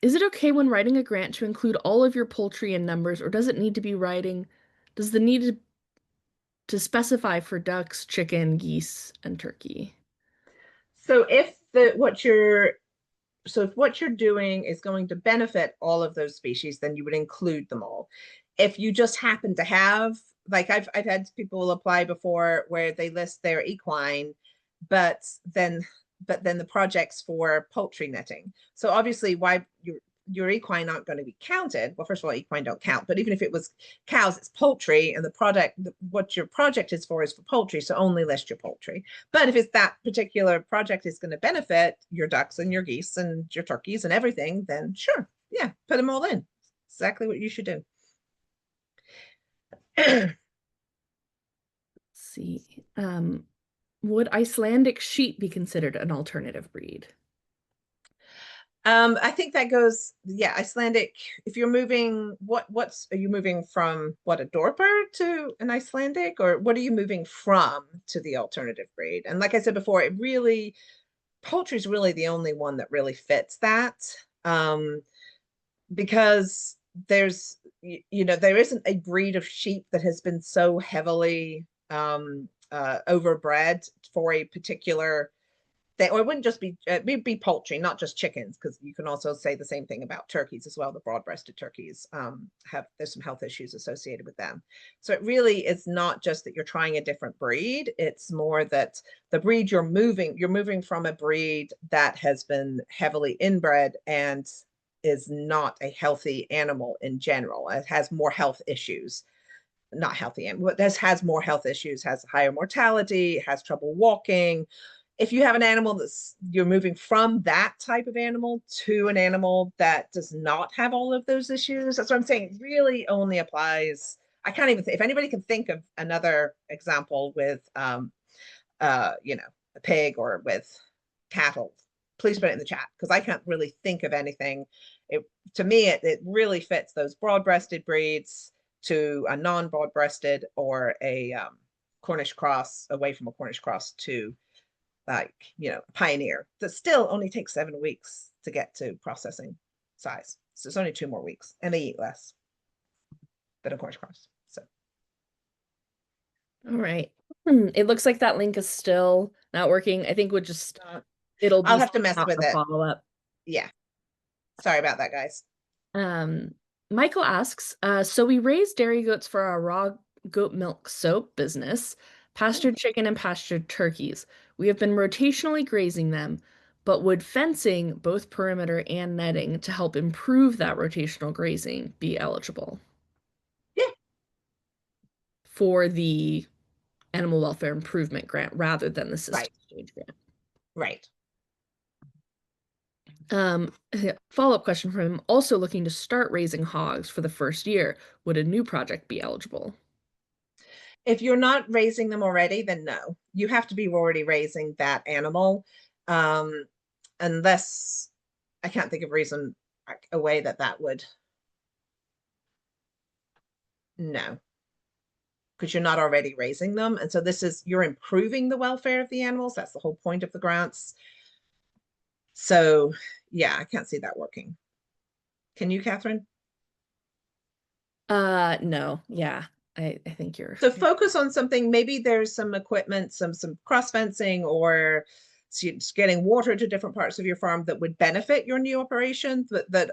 Is it okay when writing a grant to include all of your poultry and numbers, or does it need to be writing, does the need to specify for ducks, chicken, geese, and turkey? So if the what you're so if what you're doing is going to benefit all of those species, then you would include them all. If you just happen to have, like I've had people apply before where they list their equine, but then but then the project's for poultry netting. So obviously why your equine aren't going to be counted. Well, first of all, equine don't count, but even if it was cows, it's poultry, and the product, what your project is for poultry, so only list your poultry. But if it's that particular project is going to benefit your ducks and your geese and your turkeys and everything, then sure, yeah, put them all in. Exactly what you should do. Let's see. Would Icelandic sheep be considered an alternative breed? I think that goes, yeah, Icelandic. If you're moving, what's are you moving from? What, a Dorper to an Icelandic, or what are you moving from to the alternative breed? And like I said before, it really poultry is really the only one that really fits that, because there isn't a breed of sheep that has been so heavily overbred for a particular thing. Or it wouldn't just be it'd be poultry, not just chickens, because you can also say the same thing about turkeys as well. The broad-breasted turkeys have there's some health issues associated with them. So it really is not just that you're trying a different breed, it's more that the breed you're moving from a breed that has been heavily inbred and is not a healthy animal in general. It has more health issues, not healthy animal. This has more health issues, has higher mortality, has trouble walking. If you have an animal that's you're moving from that type of animal to an animal that does not have all of those issues, that's what I'm saying. It really only applies. I can't even think if anybody can think of another example with a pig or with cattle, please put it in the chat, because I can't really think of anything. It to me it really fits those broad-breasted breeds to a non-broad-breasted or a Cornish cross, away from a Cornish cross to like pioneer, that still only takes 7 weeks to get to processing size. So it's only 2 more weeks, and they eat less than a Cornish cross. So All right. It looks like that link is still not working. I think uh, it'll I'll be have to sent mess out with in a it. follow-up. Yeah, sorry about that, guys. Um, Michael asks, so we raise dairy goats for our raw goat milk soap business, Mm. pastured chicken and pastured turkeys. We have been rotationally grazing them, but would fencing, both perimeter and netting, to help improve that rotational grazing be eligible Yeah, for the animal welfare improvement grant rather than the right, system change grant? right. Follow-up question from him, also looking to start raising hogs for the first year. Would a new project be eligible? If you're not raising them already, then no, you have to be already raising that animal, um, unless I can't think of a reason, a way that would no, because you're not already raising them. And so this is you're improving the welfare of the animals. That's the whole point of the grants. So yeah, I can't see that working. Can you, Catherine? No, yeah, I think So focus on something. Maybe there's some equipment, some cross fencing, or getting water to different parts of your farm that would benefit your new operation. That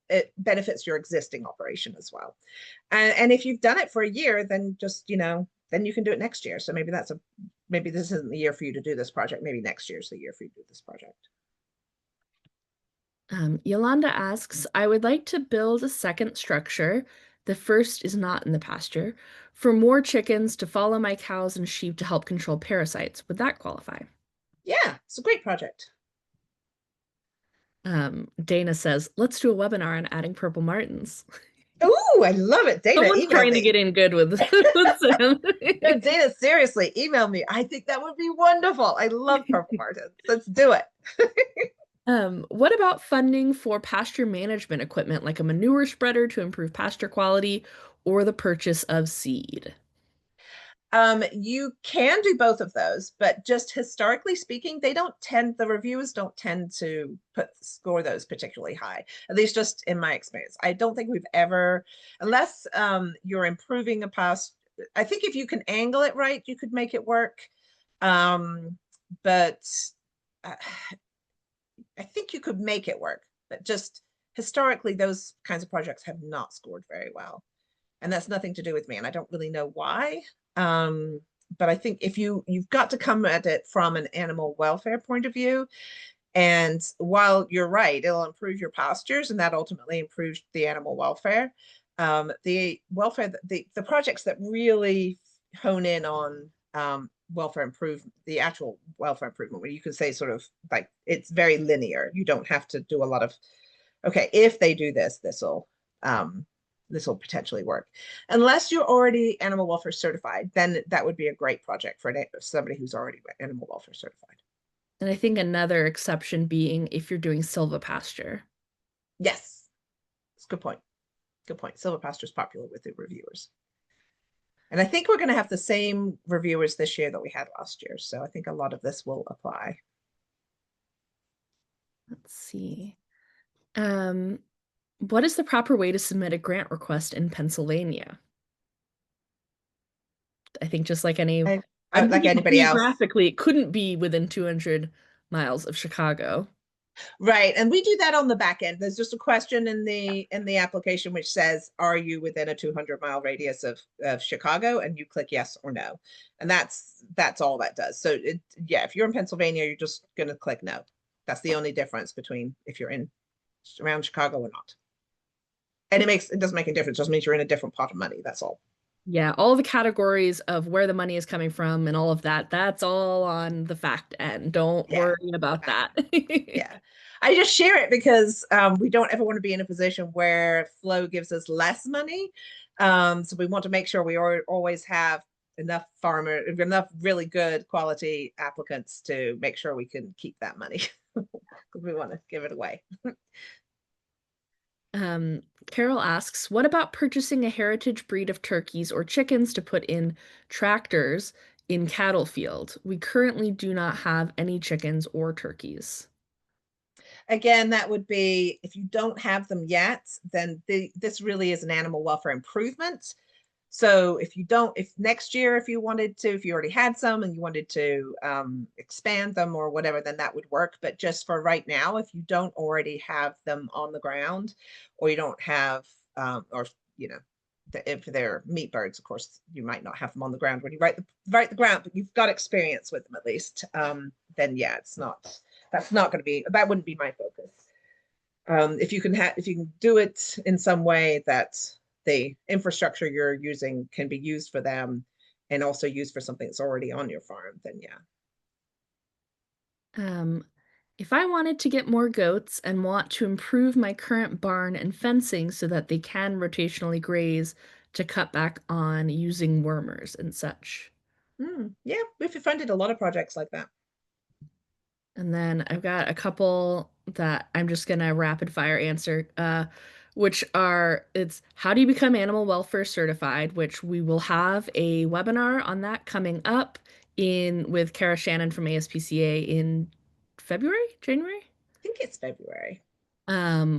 it benefits your existing operation as well. And if you've done it for a year, then just then you can do it next year. So maybe this isn't the year for you to do this project. Maybe next year's the year for you to do this project. Yolanda asks, I would like to build a second structure. The first is not in the pasture. For more chickens to follow my cows and sheep to help control parasites. Would that qualify? Yeah, it's a great project. Dana says, let's do a webinar on adding purple martins. Ooh, I love it. Dana, Someone's email trying to me. get in good with, with Sam. No, Dana, seriously, email me. I think that would be wonderful. I love purple martins. Let's do it. What about funding for pasture management equipment like a manure spreader to improve pasture quality or the purchase of seed? You can do both of those, but just historically speaking, the reviewers don't tend to score those particularly high, at least just in my experience. I don't think we've ever, unless you're improving a past, I think if you can angle it right, you could make it work. But uh, I think you could make it work, but just historically, those kinds of projects have not scored very well. And that's nothing to do with me. And I don't really know why. Um, but I think if you've got to come at it from an animal welfare point of view, and while you're right, it'll improve your pastures, and that ultimately improves the animal welfare. The projects that really hone in on welfare improvement, the actual welfare improvement, where you can say sort of like it's very linear. You don't have to do a lot of, okay, if they do this, this will potentially work. Unless you're already animal welfare certified, then that would be a great project for somebody who's already animal welfare certified. And I think another exception being if you're doing silvopasture. Yes, it's a good point. Good point. Silvopasture is popular with the reviewers. And I think we're going to have the same reviewers this year that we had last year. So I think a lot of this will apply. Let's see. Um, what is the proper way to submit a grant request in Pennsylvania? I think just like any, I'm Like thinking anybody else. geographically, it couldn't be within 200 miles of Chicago. Right. And we do that on the back end. There's just a question in the application which says, are you within a 200-mile radius of Chicago? And you click yes or no. And that's all that does. So yeah, if you're in Pennsylvania, you're just gonna click no. That's the only difference between if you're in around Chicago or not. And it doesn't make a difference, it just means you're in a different pot of money. That's all. Yeah, all the categories of where the money is coming from and all of that, that's all on the fact end. Don't Yeah. worry about that. Yeah. I just share it because we don't ever want to be in a position where flow gives us less money. So we want to make sure we always have enough really good quality applicants to make sure we can keep that money because we want to give it away. Um, Carol asks, what about purchasing a heritage breed of turkeys or chickens to put in tractors in cattle field? We currently do not have any chickens or turkeys. Again, that would be if you don't have them yet, then this really is an animal welfare improvement. So if next year, if you wanted to, if you already had some and you wanted to expand them or whatever, then that would work. But just for right now, if you don't already have them on the ground, or you don't have, or you know, if they're meat birds, of course, you might not have them on the ground when you write the ground, but you've got experience with them at least. Then yeah, that wouldn't be my focus. If you can do it in some way that the infrastructure you're using can be used for them and also used for something that's already on your farm, then yeah. Um, if I wanted to get more goats and want to improve my current barn and fencing so that they can rotationally graze to cut back on using wormers and such. Yeah, we've funded a lot of projects like that. And then I've got a couple that I'm just gonna rapid fire answer, which are it's how do you become animal welfare certified, which we will have a webinar on that coming up in with Kara Shannon from ASPCA in February, January. I think it's February.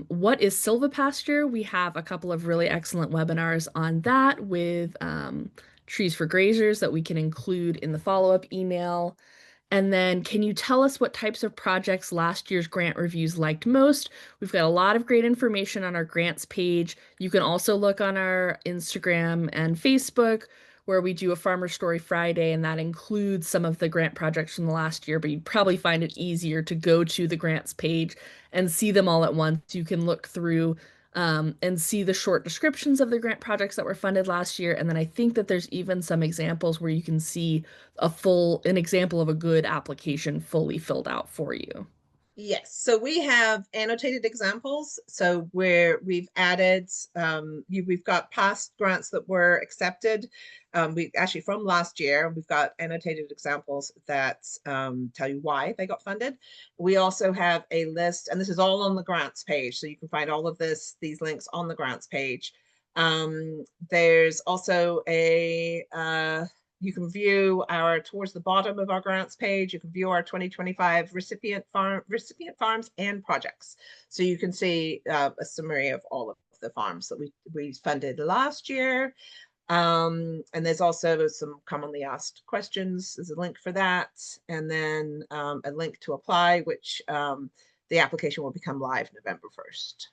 What is silvopasture? We have a couple of really excellent webinars on that with trees for grazers that we can include in the follow-up email. And then, can you tell us what types of projects last year's grant reviews liked most? We've got a lot of great information on our grants page. You can also look on our Instagram and Facebook, where we do a Farmer Story Friday, and that includes some of the grant projects from the last year. But you'd probably find it easier to go to the grants page and see them all at once. You can look through and see the short descriptions of the grant projects that were funded last year. And then I think that there's even some examples where you can see an example of a good application fully filled out for you. Yes, so we have annotated examples. So where we've added, we've got past grants that were accepted. We actually from last year, we've got annotated examples that tell you why they got funded. We also have a list, and this is all on the grants page, so you can find all of these links on the grants page. There's also a you can view towards the bottom of our grants page, you can view our 2025 recipient farms and projects. So you can see a summary of all of the farms that we funded last year. And there's also some commonly asked questions. There's a link for that. And then a link to apply, which the application will become live November 1st.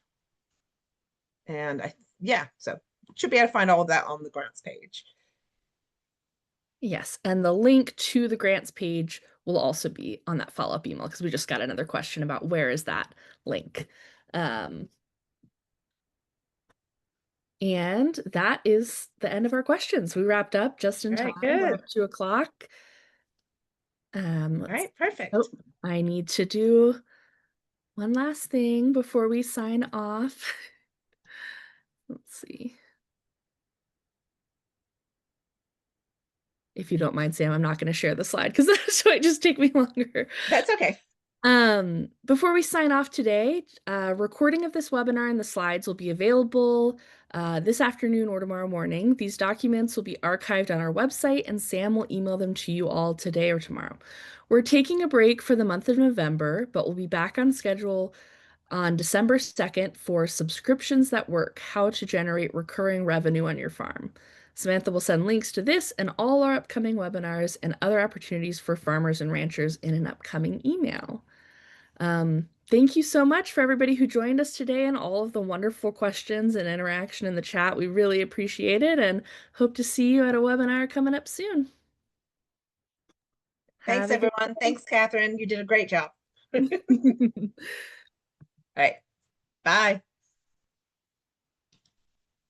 And yeah, so should be able to find all of that on the grants page. Yes, and the link to the grants page will also be on that follow-up email because we just got another question about where is that link. And that is the end of our questions. We wrapped up just in All time. right, We're good. at 2 o'clock. All right, perfect. Oh, I need to do one last thing before we sign off. Let's see. If you don't mind, Sam, I'm not going to share the slide because that might just take me longer. That's okay. Before we sign off today, recording of this webinar and the slides will be available this afternoon or tomorrow morning. These documents will be archived on our website, and Sam will email them to you all today or tomorrow. We're taking a break for the month of November, but we'll be back on schedule on December 2nd for Subscriptions That Work: How to Generate Recurring Revenue on Your Farm. Samantha will send links to this and all our upcoming webinars and other opportunities for farmers and ranchers in an upcoming email. Thank you so much for everybody who joined us today and all of the wonderful questions and interaction in the chat. We really appreciate it and hope to see you at a webinar coming up soon. Thanks, Have a good everyone. Thanks, Catherine. You did a great job. All day. right. Bye.